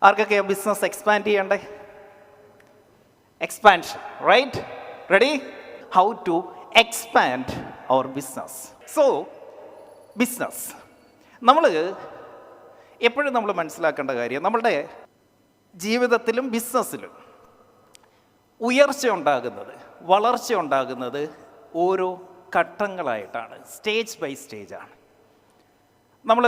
ആർക്കൊക്കെയാ business expand ചെയ്യണ്ടേ? Expansion, right? Ready? How to expand our business. So business നമ്മൾ എപ്പോഴും നമ്മൾ മനസ്സിലാക്കേണ്ട കാര്യം, നമ്മളുടെ ജീവിതത്തിലും ബിസിനസ്സിലും ഉയർച്ച ഉണ്ടാകുന്നത്, വളർച്ച ഉണ്ടാകുന്നത് ഓരോ ഘട്ടങ്ങളായിട്ടാണ്, സ്റ്റേജ് ബൈ സ്റ്റേജാണ്. നമ്മൾ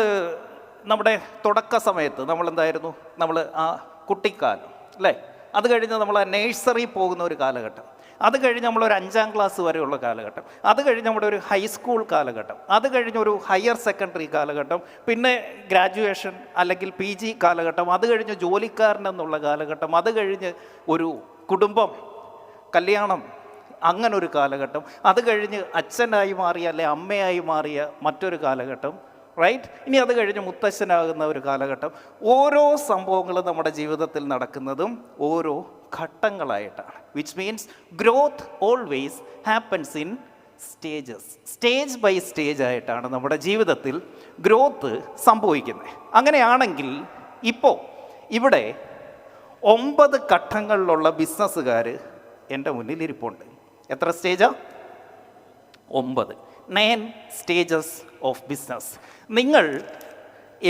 നമ്മുടെ തുടക്ക സമയത്ത് നമ്മളെന്തായിരുന്നു, നമ്മൾ ആ കുട്ടിക്കാലം അല്ലേ, അത് കഴിഞ്ഞ് നമ്മൾ ആ നേഴ്സറി പോകുന്ന ഒരു കാലഘട്ടം, അത് കഴിഞ്ഞ് നമ്മളൊരു 5ാം ക്ലാസ് വരെയുള്ള കാലഘട്ടം, അത് കഴിഞ്ഞ് നമ്മുടെ ഒരു ഹൈസ്കൂൾ കാലഘട്ടം, അത് കഴിഞ്ഞൊരു ഹയർ സെക്കൻഡറി കാലഘട്ടം, പിന്നെ ഗ്രാജുവേഷൻ അല്ലെങ്കിൽ PG കാലഘട്ടം, അത് കഴിഞ്ഞ് ജോലിക്കാരനെന്നുള്ള കാലഘട്ടം, അത് കഴിഞ്ഞ് ഒരു കുടുംബം, കല്യാണം, അങ്ങനൊരു കാലഘട്ടം, അത് കഴിഞ്ഞ് അച്ഛനായി മാറിയ അല്ലെ അമ്മയായി മാറിയ മറ്റൊരു കാലഘട്ടം, റൈറ്റ്? ഇനി അത് കഴിഞ്ഞ് മുത്തശ്ശനാകുന്ന ഒരു കാലഘട്ടം. ഓരോ സംഭവങ്ങളും നമ്മുടെ ജീവിതത്തിൽ നടക്കുന്നതും ഓരോ ഘട്ടങ്ങളായിട്ടാണ്. Which means growth always happens in stages. Stage by stage ആയിട്ടാണ് നമ്മുടെ ജീവിതത്തിൽ ഗ്രോത്ത് സംഭവിക്കുന്നത്. അങ്ങനെയാണെങ്കിൽ ഇപ്പോൾ ഇവിടെ 9 ഘട്ടങ്ങളിലുള്ള ബിസിനസ്സുകാർ എൻ്റെ മുന്നിൽ ഇരിപ്പുണ്ട്. എത്ര സ്റ്റേജാ? 9 സ്റ്റേജസ് ഓഫ് ബിസിനസ്. നിങ്ങൾ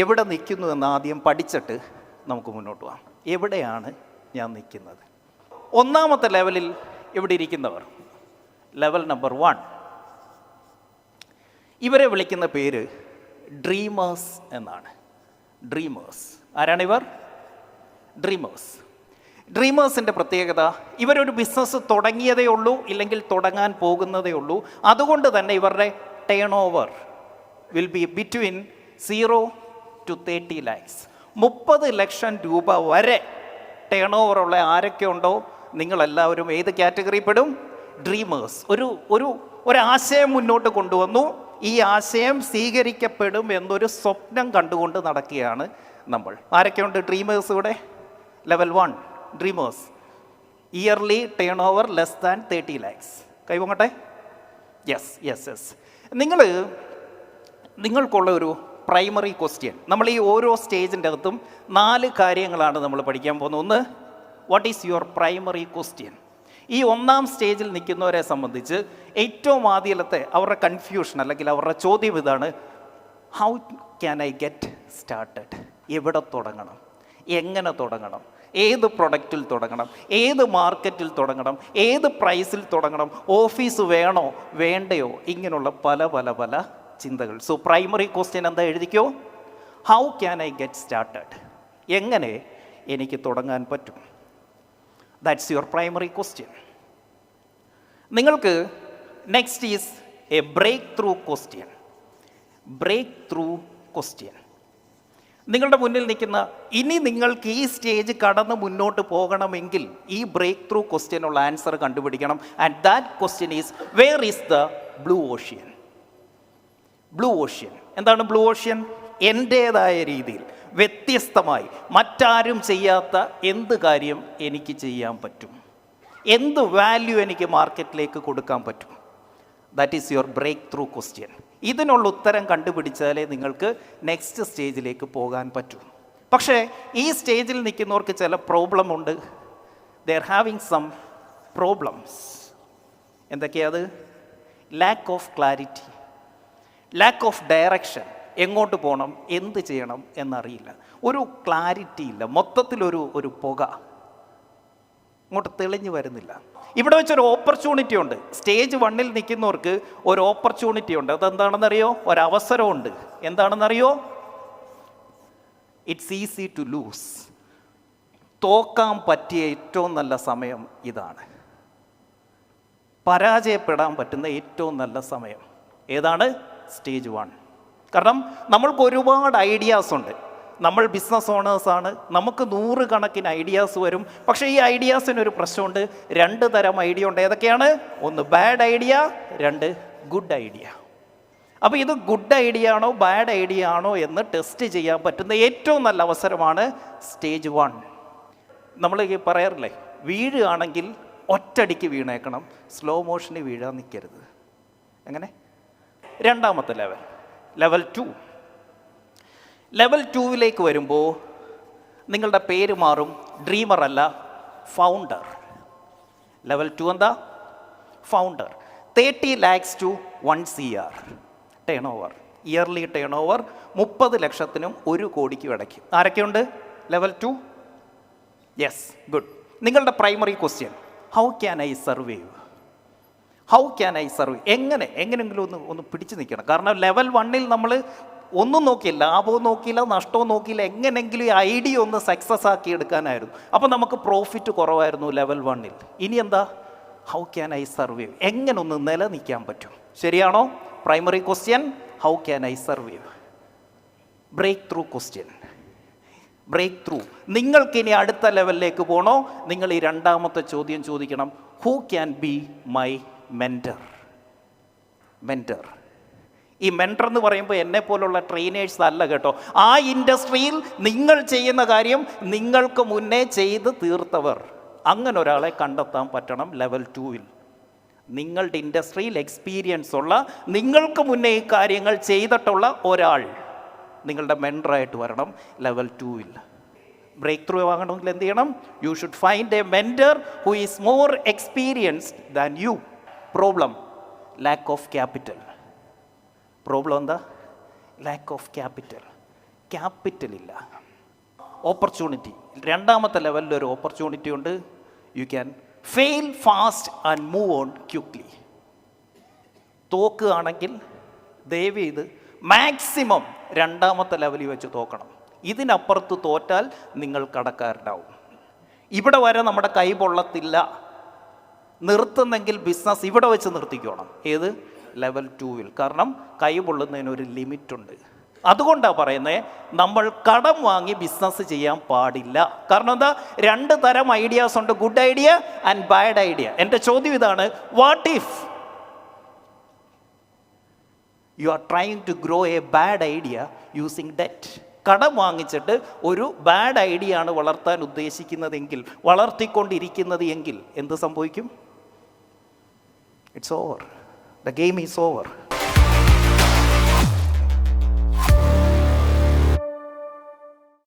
എവിടെ നിൽക്കുന്നു എന്ന് ആദ്യം പഠിച്ചിട്ട് നമുക്ക് മുന്നോട്ട് പോകാം. എവിടെയാണ് ഞാൻ നിൽക്കുന്നത്? 1ാമത്തെ ലെവലിൽ ഇവിടെ ഇരിക്കുന്നവർ, ലെവൽ നമ്പർ 1, ഇവരെ വിളിക്കുന്ന പേര് ഡ്രീമേഴ്സ് എന്നാണ്. ഡ്രീമേഴ്സ്. ആരാണിവർ? ഡ്രീമേഴ്സ്. ഡ്രീമേഴ്സിൻ്റെ പ്രത്യേകത, ഇവരൊരു ബിസിനസ് തുടങ്ങിയതേ ഉള്ളൂ, ഇല്ലെങ്കിൽ തുടങ്ങാൻ പോകുന്നതേ ഉള്ളൂ. അതുകൊണ്ട് തന്നെ ഇവരുടെ turn over will be between 0 to 30 lakhs. 30 ലക്ഷം രൂപ വരെ ടേൺ ഓവറുള്ള ആരൊക്കെ ഉണ്ടോ നിങ്ങളെല്ലാവരും ഏത് കാറ്റഗറി പെടും? ഡ്രീമേഴ്സ്. ഒരു ആശയം മുന്നോട്ട് കൊണ്ടുവന്നു, ഈ ആശയം സ്വീകരിക്കപ്പെടും എന്നൊരു സ്വപ്നം കണ്ടുകൊണ്ട് നടക്കുകയാണ് നമ്മൾ. ആരൊക്കെയുണ്ട് ഡ്രീമേഴ്സ് ഇവിടെ? Level 1 dreamers. Yearly turn over less than 30 lakhs. കൈവങ്ങട്ടെ. യെസ്. നിങ്ങൾക്കുള്ള ഒരു പ്രൈമറി ക്വസ്റ്റ്യൻ, നമ്മൾ ഈ ഓരോ സ്റ്റേജിൻ്റെ അകത്തും 4 കാര്യങ്ങളാണ് നമ്മൾ പഠിക്കാൻ പോകുന്നത്. ഒന്ന്, what is your primary question? ഈ 1ാം സ്റ്റേജിൽ നിൽക്കുന്നവരെ സംബന്ധിച്ച് ഏറ്റവും ആദ്യത്തെ അവരുടെ കൺഫ്യൂഷൻ അല്ലെങ്കിൽ അവരുടെ ചോദ്യം ഇതാണ്, how can I get started? എവിടെ തുടങ്ങണം? എങ്ങനെ തുടങ്ങണം? ഏത് പ്രൊഡക്റ്റിൽ തുടങ്ങണം? ഏത് മാർക്കറ്റിൽ തുടങ്ങണം? ഏത് പ്രൈസിൽ തുടങ്ങണം? ഓഫീസ് വേണോ വേണ്ടയോ? ഇങ്ങനെയുള്ള പല ചിന്തകൾ. സോ പ്രൈമറി ക്വസ്റ്റ്യൻ എന്താ? എഴുതിക്കോ. How can I get started? എങ്ങനെ എനിക്ക് തുടങ്ങാൻ പറ്റും? That's your primary question. നിങ്ങൾക്ക് next is a breakthrough question. Breakthrough question. നിങ്ങളുടെ മുന്നിൽ നിൽക്കുന്ന, ഇനി നിങ്ങൾക്ക് ഈ സ്റ്റേജ് കടന്ന് മുന്നോട്ട് പോകണമെങ്കിൽ ഈ ബ്രേക്ക് ത്രൂ ക്വസ്റ്റ്യനുള്ള ആൻസർ കണ്ടുപിടിക്കണം. And that question is, where is the blue ocean? Blue ocean. എന്താണ് ബ്ലൂ ഓഷ്യൻ? എൻ്റേതായ രീതിയിൽ വ്യത്യസ്തമായി മറ്റാരും ചെയ്യാത്ത എന്ത് കാര്യം എനിക്ക് ചെയ്യാൻ പറ്റും? എന്ത് വാല്യൂ എനിക്ക് മാർക്കറ്റിലേക്ക് കൊടുക്കാൻ പറ്റും? That is your breakthrough question. ഇതിനുള്ള ഉത്തരം കണ്ടുപിടിച്ചാലേ നിങ്ങൾക്ക് നെക്സ്റ്റ് സ്റ്റേജിലേക്ക് പോകാൻ പറ്റൂ. പക്ഷേ ഈ സ്റ്റേജിൽ നിൽക്കുന്നവർക്ക് ചില പ്രോബ്ലം ഉണ്ട്. They are having some problems. എന്തൊക്കെയാത്? Lack of clarity, lack of direction. എങ്ങോട്ട് പോകണം, എന്ത് ചെയ്യണം എന്നറിയില്ല. ഒരു ക്ലാരിറ്റി ഇല്ല. മൊത്തത്തിലൊരു പുക, ഇങ്ങോട്ട് തെളിഞ്ഞു വരുന്നില്ല. ഇവിടെ വെച്ചൊരു ഓപ്പർച്യൂണിറ്റി ഉണ്ട്. സ്റ്റേജ് 1ൽ നിൽക്കുന്നവർക്ക് ഒരു ഓപ്പർച്യൂണിറ്റി ഉണ്ട്. അതെന്താണെന്നറിയോ? ഒരവസരമുണ്ട്. എന്താണെന്നറിയോ? It's easy to lose. തോക്കാൻ പറ്റിയ ഏറ്റവും നല്ല സമയം ഇതാണ്. പരാജയപ്പെടാൻ പറ്റുന്ന ഏറ്റവും നല്ല സമയം ഏതാണ്? സ്റ്റേജ് 1. കാരണം നമ്മൾക്ക് ഒരുപാട് ഐഡിയാസ് ഉണ്ട്. നമ്മൾ ബിസിനസ് ഓണേഴ്സാണ്, നമുക്ക് 100 കണക്കിന് ഐഡിയാസ് വരും. പക്ഷേ ഈ ഐഡിയാസിനൊരു പ്രശ്നമുണ്ട്. 2 തരം ഐഡിയ ഉണ്ട്. ഏതൊക്കെയാണ്? 1 ബാഡ് ഐഡിയ, 2 ഗുഡ് ഐഡിയ. അപ്പോൾ ഇത് ഗുഡ് ഐഡിയ ആണോ ബാഡ് ഐഡിയ ആണോ എന്ന് ടെസ്റ്റ് ചെയ്യാൻ പറ്റുന്ന ഏറ്റവും നല്ല അവസരമാണ് സ്റ്റേജ് 1. നമ്മൾ ഈ പറയാറില്ലേ, വീഴുകയാണെങ്കിൽ ഒറ്റടിക്ക് വീണേക്കണം, സ്ലോ മോഷന് വീഴാൻ നിൽക്കരുത്. എങ്ങനെ? 2ാമത്തെ ലെവൽ 2. ലെവൽ 2വിലേക്ക് വരുമ്പോൾ നിങ്ങളുടെ പേര് മാറും. ഡ്രീമർ അല്ല, ഫൗണ്ടർ. ലെവൽ 2 എന്താ? Founder. 30 lakhs to 1 CR turn over. Yearly turn over 30 ലക്ഷത്തിനും 1 കോടിക്കും ഇടയ്ക്ക്. ആരൊക്കെയുണ്ട്? ലെവൽ 2. Yes, good. നിങ്ങളുടെ primary question, how can I survive? How can I survive? എങ്ങനെയെങ്കിലും ഒന്ന് പിടിച്ചു നിൽക്കണം. കാരണം ലെവൽ 1 നമ്മൾ ഒന്നും നോക്കിയില്ല, ലാഭവും നോക്കിയില്ല, നഷ്ടവും നോക്കിയില്ല, എങ്ങനെയെങ്കിലും ഈ ഐഡിയ ഒന്ന് സക്സസ് ആക്കി എടുക്കാനായിരുന്നു. അപ്പോൾ നമുക്ക് പ്രോഫിറ്റ് കുറവായിരുന്നു ലെവൽ 1. ഇനി എന്താ? How can I survive? എങ്ങനെ ഒന്ന് നിലനിൽക്കാൻ പറ്റും? ശരിയാണോ? Primary question, how can I survive? Breakthrough question. Breakthrough. നിങ്ങൾക്കിനി അടുത്ത ലെവലിലേക്ക് പോകണോ? നിങ്ങൾ ഈ രണ്ടാമത്തെ ചോദ്യം ചോദിക്കണം, who can be my mentor? Mentor. ഈ മെൻറ്റർ എന്ന് പറയുമ്പോൾ എന്നെ പോലുള്ള ട്രെയിനേഴ്സ് അല്ല കേട്ടോ. ആ ഇൻഡസ്ട്രിയിൽ നിങ്ങൾ ചെയ്യുന്ന കാര്യം നിങ്ങൾക്ക് മുന്നേ ചെയ്ത് തീർത്തവർ, അങ്ങനെ ഒരാളെ കണ്ടെത്താൻ പറ്റണം ലെവൽ 2. നിങ്ങളുടെ ഇൻഡസ്ട്രിയിൽ എക്സ്പീരിയൻസ് ഉള്ള, നിങ്ങൾക്ക് മുന്നേ ഈ കാര്യങ്ങൾ ചെയ്തിട്ടുള്ള ഒരാൾ നിങ്ങളുടെ മെൻറ്ററായിട്ട് വരണം ലെവൽ 2. ബ്രേക്ക് ത്രൂ വാങ്ങണമെങ്കിൽ എന്ത് ചെയ്യണം? You should find a mentor who is more experienced than you. Problem, lack of capital. Problem എന്താ? Lack of capital. ക്യാപിറ്റൽ ഇല്ല. ഓപ്പർച്യൂണിറ്റി, രണ്ടാമത്തെ ലെവലിൽ ഒരു ഓപ്പർച്യൂണിറ്റി ഉണ്ട്. You can fail fast and move on quickly. തോക്കുകയാണെങ്കിൽ ദയവ് ചെയ്ത് മാക്സിമം രണ്ടാമത്തെ ലെവലിൽ വെച്ച് തോക്കണം. ഇതിനപ്പുറത്ത് തോറ്റാൽ നിങ്ങൾ കടക്കാരനാവും. ഇവിടെ വരെ നമ്മുടെ കൈ പൊള്ളത്തില്ല. നിർത്തുന്നെങ്കിൽ ബിസിനസ് ഇവിടെ വെച്ച് നിർത്തിക്കണം. ഏത്? ലെവൽ 2. കാരണം കൈ പൊള്ളുന്നതിനൊരു ലിമിറ്റുണ്ട്. അതുകൊണ്ടാണ് പറയുന്നത്, നമ്മൾ കടം വാങ്ങി ബിസിനസ് ചെയ്യാൻ പാടില്ല. കാരണം എന്താ? 2 തരം ഐഡിയാസ് ഉണ്ട്, good idea and bad idea. എൻ്റെ ചോദ്യം ഇതാണ്, what if you are trying to grow a bad idea using debt? കടം വാങ്ങിച്ചിട്ട് ഒരു ബാഡ് ഐഡിയ ആണ് വളർത്താൻ ഉദ്ദേശിക്കുന്നതെങ്കിൽ, വളർത്തിക്കൊണ്ടിരിക്കുന്നത് എങ്കിൽ എന്ത് സംഭവിക്കും? It's over. The game is over.